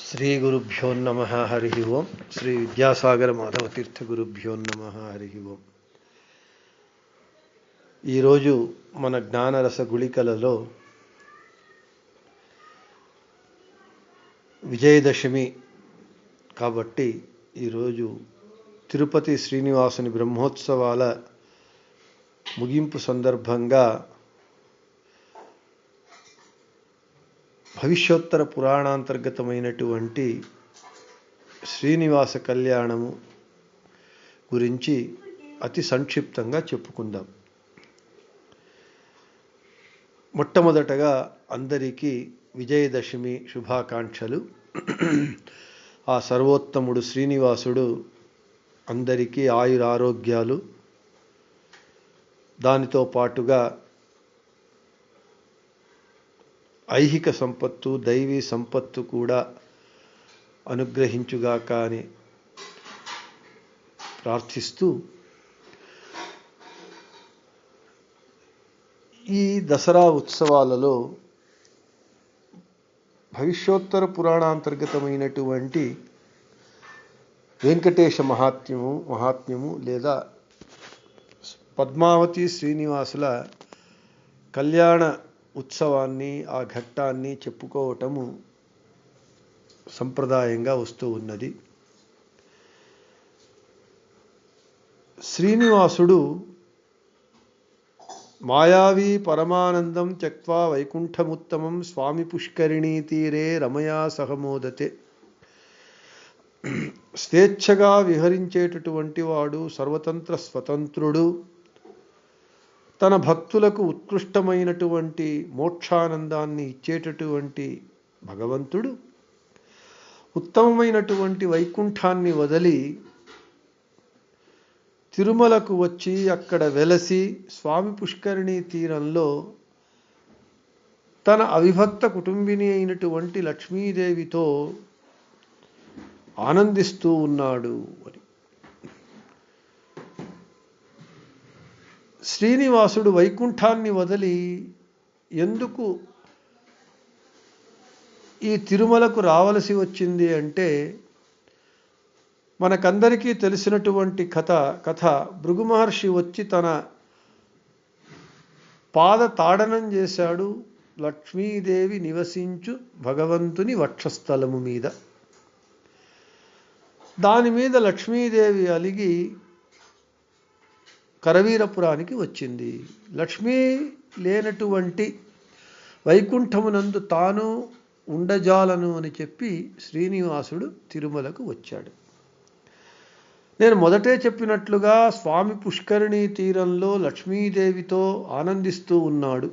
శ్రీ గురుభ్యో నమ హరి ఓం. శ్రీ విద్యాసాగర మాధవ తీర్థ గురుభ్యో నమ హరి ఓం. ఈరోజు మన జ్ఞానరస గుళికలలో విజయదశమి కాబట్టి ఈరోజు తిరుపతి శ్రీనివాసుని బ్రహ్మోత్సవాల ముగింపు సందర్భంగా భవిష్యోత్తర పురాణాంతర్గతమైనటువంటి శ్రీనివాస కళ్యాణము గురించి అతి సంక్షిప్తంగా చెప్పుకుందాం. మొట్టమొదటగా అందరికీ విజయదశమి శుభాకాంక్షలు. ఆ సర్వోత్తముడు శ్రీనివాసుడు అందరికీ ఆయురారోగ్యాలు, దానితో పాటుగా ఐహిక సంపత్తు, దైవీ సంపత్తు కూడా అనుగ్రహించుగాక అని ప్రార్థిస్తూ, ఈ దసరా ఉత్సవాలలో భవిష్యోత్తర పురాణాంతర్గతమైనటువంటి వెంకటేశ మహాత్మ్యము లేదా పద్మావతి శ్రీనివాసుల కళ్యాణ ఉత్సవాన్ని, ఆ ఘట్టాన్ని చెప్పుకోవటము సంప్రదాయంగా వస్తూ ఉన్నది. శ్రీనివాసుడు మాయావీ పరమానందం త్యక్త్వా వైకుంఠముత్తమం స్వామి పుష్కరిణీ తీరే రమయా సహమోదతే. స్వేచ్ఛగా విహరించేటటువంటి వాడు, సర్వతంత్ర స్వతంత్రుడు, తన భక్తులకు ఉత్కృష్టమైనటువంటి మోక్షానందాన్ని ఇచ్చేటటువంటి భగవంతుడు ఉత్తమమైనటువంటి వైకుంఠాన్ని వదిలి తిరుమలకు వచ్చి అక్కడ వెలసి స్వామి పుష్కరిణీ తీరంలో తన అవిభక్త కుటుంబిని అయినటువంటి లక్ష్మీదేవితో ఆనందిస్తూ ఉన్నాడు అని. శ్రీనివాసుడు వైకుంఠాన్ని వదిలి ఎందుకు ఈ తిరుమలకు రావలసి వచ్చింది అంటే, మనకందరికీ తెలిసినటువంటి కథ భృగు మహర్షి వచ్చి తన పాద తాడనం చేశాడు లక్ష్మీదేవి నివసించు భగవంతుని వక్షస్థలము మీద. దాని మీద లక్ష్మీదేవి అలిగి కరవీరపురానికి వచ్చింది. లక్ష్మీ లేనటువంటి వైకుంఠమునందు తాను ఉండజాలను అని చెప్పి శ్రీనివాసుడు తిరుమలకు వచ్చాడు. నేను మొదటే చెప్పినట్లుగా స్వామి పుష్కరిణీ తీరంలో లక్ష్మీదేవితో ఆనందిస్తూ ఉన్నాడు.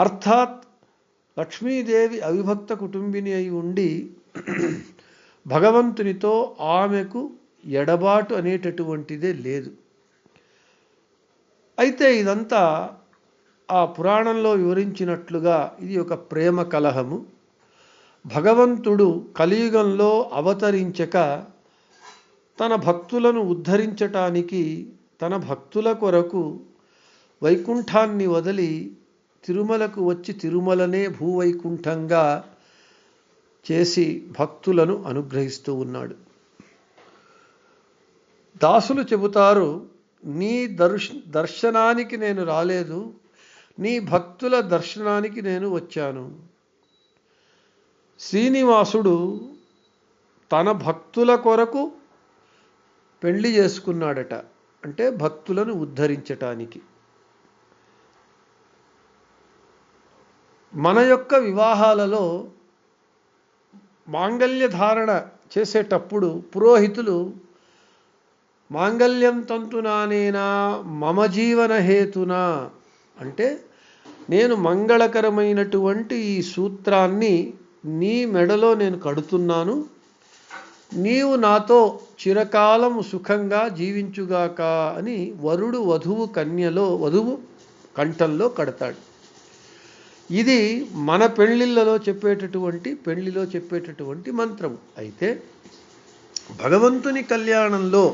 అర్థాత్ లక్ష్మీదేవి అవిభక్త కుటుంబిని అయి ఉండి భగవంతునితో ఆమెకు ఎడబాటు అనేటటువంటిదే లేదు. అయితే ఇదంతా ఆ పురాణంలో వివరించినట్లుగా ఇది ఒక ప్రేమ కలహము. భగవంతుడు కలియుగంలో అవతరించక తన భక్తులను ఉద్ధరించటానికి తన భక్తుల కొరకు వైకుంఠాన్ని వదిలి తిరుమలకు వచ్చి తిరుమలనే భూవైకుంఠంగా చేసి భక్తులను అనుగ్రహిస్తూ ఉన్నాడు. దాసులు చెబుతారు, నీ దర్శనానికి నేను రాలేదు, నీ భక్తుల దర్శనానికి నేను వచ్చాను. శ్రీనివాసుడు తన భక్తుల కొరకు పెళ్లి చేసుకున్నాడట, అంటే భక్తులను ఉద్ధరించటానికి. మన యొక్క వివాహాలలో మాంగళ్య ధారణ చేసేటప్పుడు పురోహితులు మాంగళ్యం తంతునానేనా మమ జీవన హేతునా అంటే, నేను మంగళకరమైనటువంటి ఈ సూత్రాన్ని నీ మెడలో నేను కడుతున్నాను, నీవు నాతో చిరకాలము సుఖంగా జీవించుగాక అని వరుడు వధువు కంఠంలో కడతాడు. ఇది మన పెళ్లిలో చెప్పేటటువంటి మంత్రం. అయితే భగవంతుని కళ్యాణంలో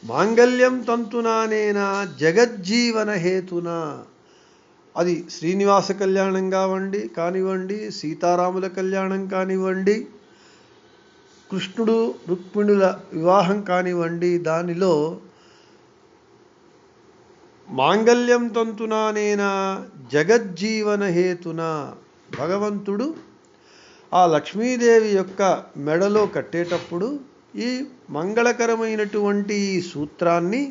మాంగళ్యం తంతునానేనా జగజ్జీవన హేతునా అది శ్రీనివాస కళ్యాణం కానివ్వండి, సీతారాముల కళ్యాణం కానివ్వండి, కృష్ణుడు రుక్మిణుల వివాహం కానివ్వండి, దానిలో మాంగళ్యం తంతునానేనా జగజ్జీవన హేతున భగవంతుడు ఆ లక్ష్మీదేవి యొక్క మెడలో కట్టేటప్పుడు ఈ మంగళకరమైనటువంటి ఈ సూత్రాన్ని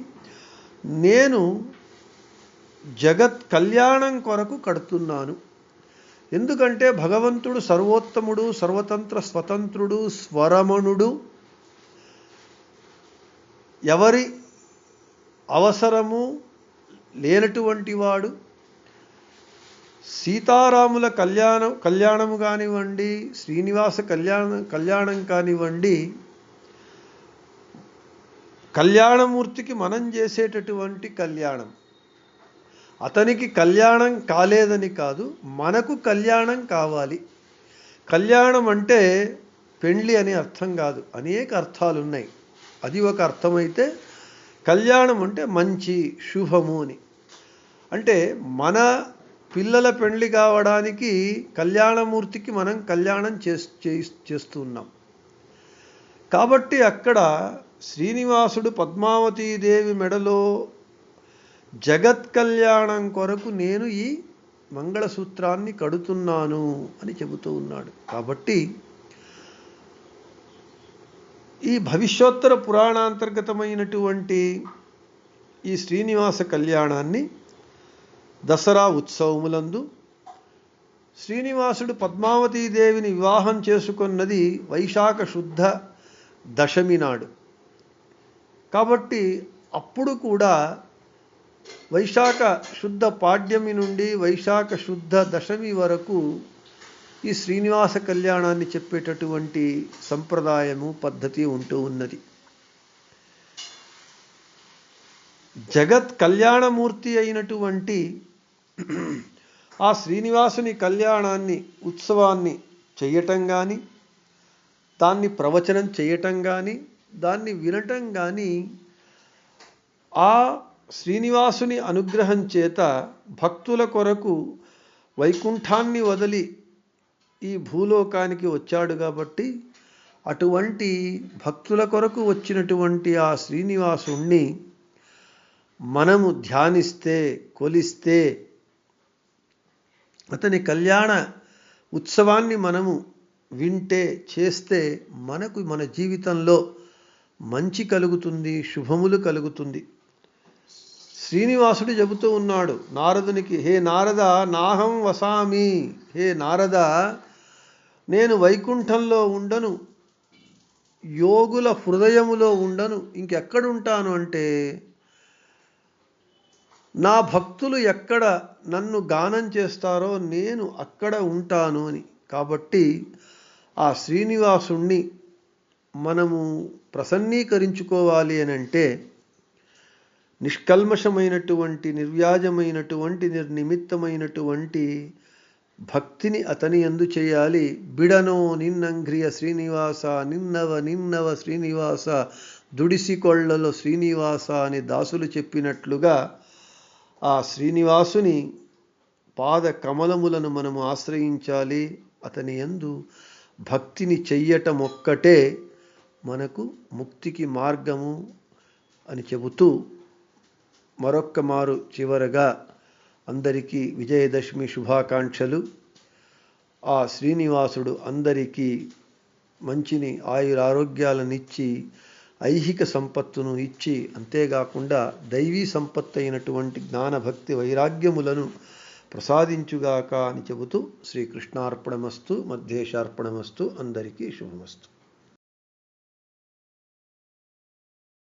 నేను జగత్ కళ్యాణం కొరకు కడుతున్నాను. ఎందుకంటే భగవంతుడు సర్వోత్తముడు, సర్వతంత్ర స్వతంత్రుడు, స్వరమణుడు, ఎవరి అవసరము లేనటువంటి వాడు. సీతారాముల కళ్యాణము కానివ్వండి, శ్రీనివాస కళ్యాణం కానివ్వండి, కళ్యాణమూర్తికి మనం చేసేటటువంటి కళ్యాణం. అతనికి కళ్యాణం కాలేదని కాదు, మనకు కళ్యాణం కావాలి. కళ్యాణం అంటే పెండ్లి అని అర్థం కాదు, అనేక అర్థాలు ఉన్నాయి. అది ఒక అర్థమైతే కళ్యాణం అంటే మంచి శుభము అని. అంటే మన పిల్లల పెండ్లి కావడానికి కళ్యాణమూర్తికి మనం కళ్యాణం చేస్తున్నాం. కాబట్టి అక్కడ శ్రీనివాసుడు పద్మావతీదేవి మెడలో జగత్ కళ్యాణం కొరకు నేను ఈ మంగళసూత్రాన్ని కడుతున్నాను అని చెబుతూ ఉన్నాడు. కాబట్టి ఈ భవిష్యోత్తర పురాణాంతర్గతమైనటువంటి ఈ శ్రీనివాస కళ్యాణాన్ని దసరా ఉత్సవములందు శ్రీనివాసుడు పద్మావతీదేవిని వివాహం చేసుకున్నది వైశాఖ శుద్ధ దశమి నాడు. కాబట్టి అప్పుడు కూడా వైశాఖ శుద్ధ పాడ్యమి నుండి వైశాఖ శుద్ధ దశమి వరకు ఈ శ్రీనివాస కళ్యాణాన్ని చెప్పేటటువంటి సంప్రదాయము, పద్ధతి ఉంటూ ఉన్నది. జగత్ కళ్యాణమూర్తి అయినటువంటి ఆ శ్రీనివాసుని కళ్యాణాన్ని, ఉత్సవాన్ని చేయటం కానీ, దాన్ని ప్రవచనం చేయటం కానీ, దాన్ని వినటం కానీ, ఆ శ్రీనివాసుని అనుగ్రహం చేత భక్తుల కొరకు వైకుంఠాన్ని వదిలి ఈ భూలోకానికి వచ్చాడు. కాబట్టి అటువంటి భక్తుల కొరకు వచ్చినటువంటి ఆ శ్రీనివాసుణ్ణి మనము ధ్యానిస్తే, కొలిస్తే, అతని కళ్యాణ ఉత్సవాన్ని మనము వింటే, చేస్తే మనకు మన జీవితంలో మంచి కలుగుతుంది, శుభములు కలుగుతుంది. శ్రీనివాసుడు చెబుతూ ఉన్నాడు నారదునికి, హే నారద నాహం వసామి, హే నారద నేను వైకుంఠంలో ఉండను, యోగుల హృదయములో ఉండను, ఇంకెక్కడుంటాను అంటే నా భక్తులు ఎక్కడ నన్ను గానం చేస్తారో నేను అక్కడ ఉంటాను అని. కాబట్టి ఆ శ్రీనివాసుణ్ణి మనము ప్రసన్నీకరించుకోవాలి అని అంటే నిష్కల్మషమైనటువంటి, నిర్వ్యాజమైనటువంటి, నిర్నిమిత్తమైనటువంటి భక్తిని అతని యందు చేయాలి. బిడనో నిన్నంగ్రియ శ్రీనివాస, నిన్నవ శ్రీనివాస, దుడిసికొళ్లలో శ్రీనివాస అని దాసులు చెప్పినట్లుగా ఆ శ్రీనివాసుని పాద కమలములను మనము ఆశ్రయించాలి. అతని యందు భక్తిని చెయ్యటం ఒక్కటే మనకు ముక్తికి మార్గము అని చెబుతూ మరొక్క మారు చివరగా అందరికీ విజయదశమి శుభాకాంక్షలు. ఆ శ్రీనివాసుడు అందరికీ మంచిని, ఆయురారోగ్యాలనిచ్చి, ఐహిక సంపత్తును ఇచ్చి, అంతేకాకుండా దైవీ సంపత్తు అయినటువంటి జ్ఞానభక్తి వైరాగ్యములను ప్రసాదించుగాక అని చెబుతూ శ్రీకృష్ణార్పణమస్తు, మధ్యేశార్పణమస్తు. అందరికీ శుభమస్తు.